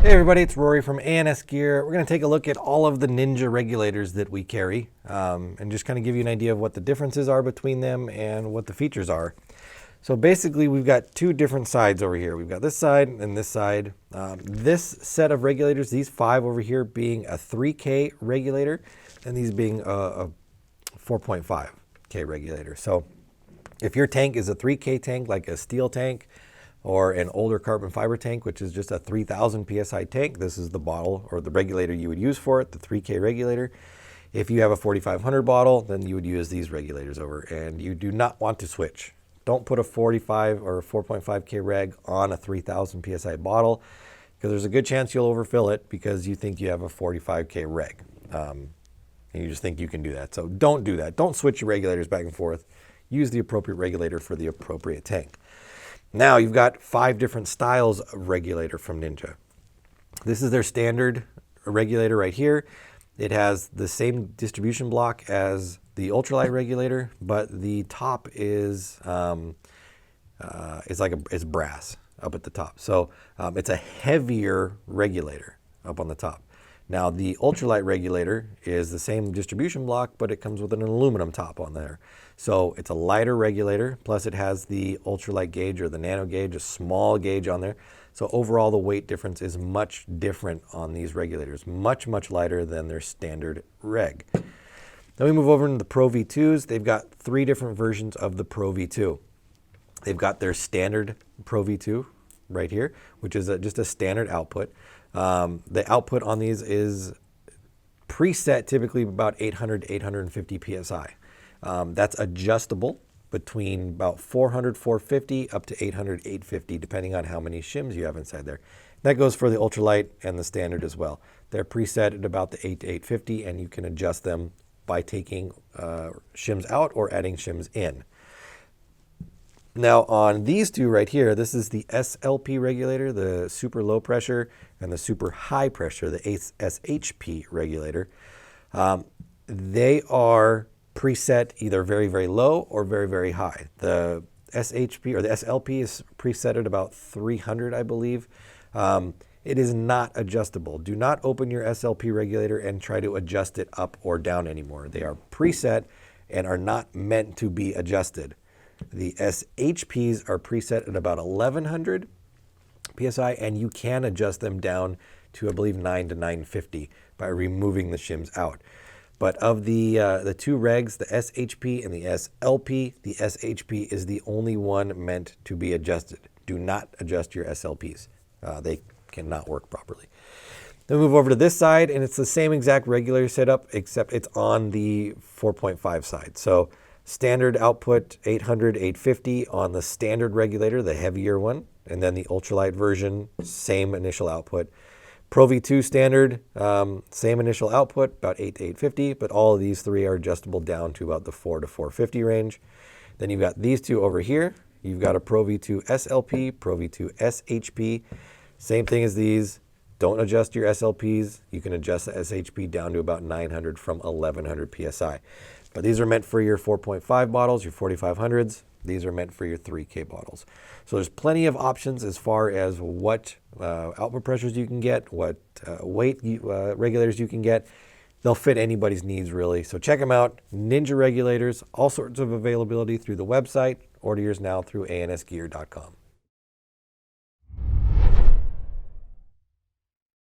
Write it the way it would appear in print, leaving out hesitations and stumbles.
Hey everybody, it's Rory from ANSgear. We're going to take a look at all of the Ninja regulators that we carry and just kind of give you an idea of what the differences are between them and what the features are. So basically we've got two different sides over here. We've got this side and this side. This set of regulators, these five over here being a 3K regulator and these being a 4.5K regulator. So if your tank is a 3K tank, like a steel tank, or an older carbon fiber tank, which is just a 3000 PSI tank, this is the bottle or the regulator you would use for it, the 3K regulator. If you have a 4500 bottle, then you would use these regulators over, and you do not want to switch. Don't put a 45 or 4.5K reg on a 3000 PSI bottle, because there's a good chance you'll overfill it because you think you have a 45K reg. And you just think you can do that. So don't do that. Don't switch your regulators back and forth. Use the appropriate regulator for the appropriate tank. Now you've got 5 different styles of regulator from Ninja. This is their standard regulator right here. It has the same distribution block as the ultralight regulator, but the top is it's brass up at the top. So it's a heavier regulator up on the top. Now the ultralight regulator is the same distribution block, but it comes with an aluminum top on there. So it's a lighter regulator, plus it has the ultralight gauge or the nano gauge, a small gauge on there. So overall the weight difference is much different on these regulators, much lighter than their standard reg. Then we move over into the Pro V2s. They've got 3 different versions of the Pro V2. They've got their standard Pro V2 right here, which is just a standard output. The output on these is preset typically about 800 to 850 PSI. That's adjustable between about 400, 450 up to 800, 850, depending on how many shims you have inside there. That goes for the ultralight and the standard as well. They're preset at about the 8 to 850, and you can adjust them by taking shims out or adding shims in. Now on these two right here, this is the SLP regulator, the super low pressure, and the super high pressure, the SHP regulator. They are preset either very low or very high. The SHP or the SLP is preset at about 300, I believe. It is not adjustable. Do not open your SLP regulator and try to adjust it up or down anymore. They are preset and are not meant to be adjusted. The SHPs are preset at about 1100 PSI, and you can adjust them down to, I believe, 9 to 950 by removing the shims out. But of the 2 regs, the SHP and the SLP, the SHP is the only one meant to be adjusted. Do not adjust your SLPs. They cannot work properly. Then we move over to this side, and it's the same exact regulator setup, except it's on the 4.5 side. So standard output 800, 850 on the standard regulator, the heavier one, and then the ultralight version, same initial output. Pro V2 standard, same initial output, about 8 to 850, but all of these 3 are adjustable down to about the 4 to 450 range. Then you've got these 2 over here. You've got a Pro V2 SLP, Pro V2 SHP. Same thing as these. Don't adjust your SLPs. You can adjust the SHP down to about 900 from 1100 PSI. But these are meant for your 4.5 bottles, your 4500s. These are meant for your 3K bottles. So there's plenty of options as far as what output pressures you can get, what weight regulators you can get. They'll fit anybody's needs really. So check them out. Ninja regulators, all sorts of availability through the website. Order yours now through ansgear.com.